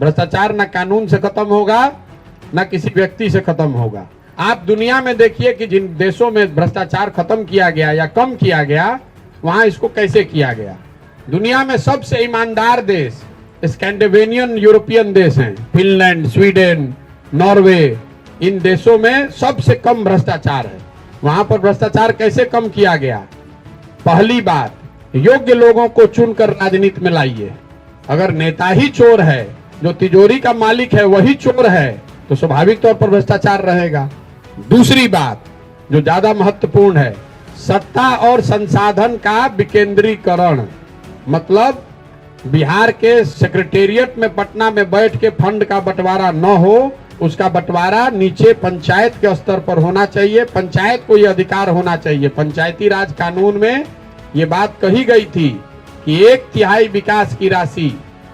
भ्रष्टाचार न कानून से खत्म होगा न किसी व्यक्ति से खत्म होगा। आप दुनिया में देखिए कि जिन देशों में भ्रष्टाचार खत्म किया गया या कम किया गया, वहां इसको कैसे किया गया। दुनिया में सबसे ईमानदार देश स्कैंडिनेवियन यूरोपियन देश हैं, फिनलैंड, स्वीडन, नॉर्वे। इन देशों में सबसे कम भ्रष्टाचार है। वहां पर भ्रष्टाचार कैसे कम किया गया? पहली बात, योग्य लोगों को चुनकर राजनीति में लाइए। अगर नेता ही चोर है, जो तिजोरी का मालिक है वही चोर है, तो स्वाभाविक तौर पर भ्रष्टाचार रहेगा। दूसरी बात जो ज्यादा महत्वपूर्ण है, सत्ता और संसाधन का विकेंद्रीकरण। मतलब बिहार के सेक्रेटेरिएट में पटना में बैठ के फंड का बंटवारा न हो, उसका बंटवारा नीचे पंचायत के स्तर पर होना चाहिए। पंचायत को यह अधिकार होना चाहिए। पंचायती राज कानून में ये बात कही गई थी कि 1/3 विकास की राशि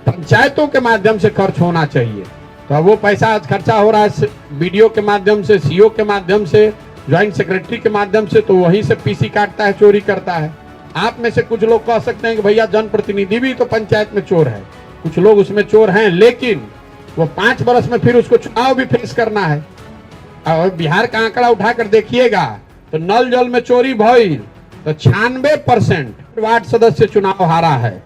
पंचायतों के माध्यम से खर्च होना चाहिए। तो अब वो पैसा आज खर्चा हो रहा है बीडीओ के माध्यम से, सीओ के माध्यम से, ज्वाइंट सेक्रेटरी के माध्यम से, तो वहीं से पीसी काटता है, चोरी करता है। आप में से कुछ लोग कह सकते हैं कि भैया जनप्रतिनिधि भी तो पंचायत में चोर है। कुछ लोग उसमें चोर हैं, लेकिन वो 5 वर्ष में फिर उसको चुनाव भी फेस करना है। और बिहार का आंकड़ा उठाकर देखिएगा तो नल जल में चोरी भइल तो 96% वार्ड सदस्य चुनाव हारा है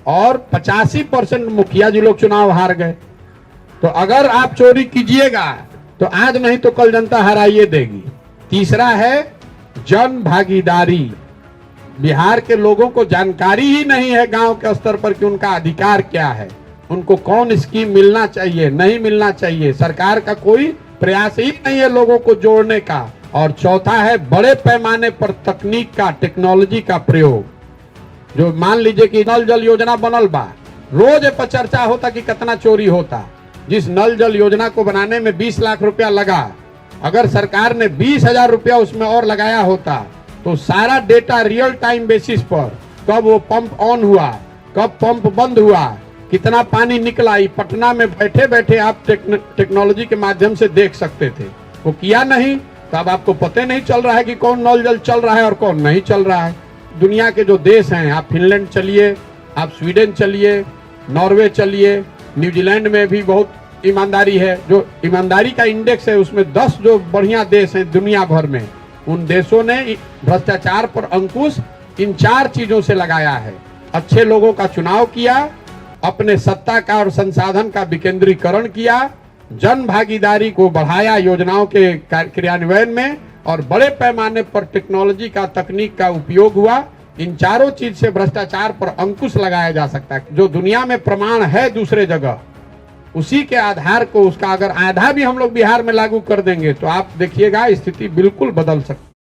और 85% मुखिया जी लोग चुनाव हार गए। तो अगर आप चोरी कीजिएगा तो आज नहीं तो कल जनता हराइए देगी। तीसरा है जन भागीदारी। बिहार के लोगों को जानकारी ही नहीं है गांव के स्तर पर कि उनका अधिकार क्या है, उनको कौन स्कीम मिलना चाहिए, नहीं मिलना चाहिए। सरकार का कोई प्रयास ही नहीं है लोगों को जोड़ने का। और चौथा है बड़े पैमाने पर तकनीक का, टेक्नोलॉजी का प्रयोग। जो मान लीजिए कि नल जल योजना बनल बा, रोज पर चर्चा होता कि कितना चोरी होता। जिस नल जल योजना को बनाने में 20 लाख रुपया लगा, अगर सरकार ने 20,000 रुपया उसमें और लगाया होता तो सारा डेटा रियल टाइम बेसिस पर, कब वो पंप ऑन हुआ, कब पंप बंद हुआ, कितना पानी निकला, पटना में बैठे बैठे आप टेक्नोलॉजी के माध्यम से देख सकते थे। वो किया नहीं, तो अब आपको पता नहीं चल रहा है कि कौन नल जल चल रहा है और कौन नहीं चल रहा है। दुनिया के जो देश हैं, आप फिनलैंड चलिए, आप स्वीडन चलिए, नॉर्वे चलिए, न्यूजीलैंड में भी बहुत ईमानदारी है। जो ईमानदारी का इंडेक्स है उसमें 10 जो बढ़िया देश हैं दुनिया भर में, उन देशों ने भ्रष्टाचार पर अंकुश इन 4 चीजों से लगाया है। अच्छे लोगों का चुनाव किया, अपने सत्ता का और संसाधन का विकेंद्रीकरण किया, जन भागीदारी को बढ़ाया योजनाओं के क्रियान्वयन में, और बड़े पैमाने पर टेक्नोलॉजी का, तकनीक का उपयोग हुआ। इन चारों चीज से भ्रष्टाचार पर अंकुश लगाया जा सकता है। जो दुनिया में प्रमाण है दूसरे जगह, उसी के आधार को, उसका अगर आधा भी हम लोग बिहार में लागू कर देंगे तो आप देखिएगा स्थिति बिल्कुल बदल सकती है।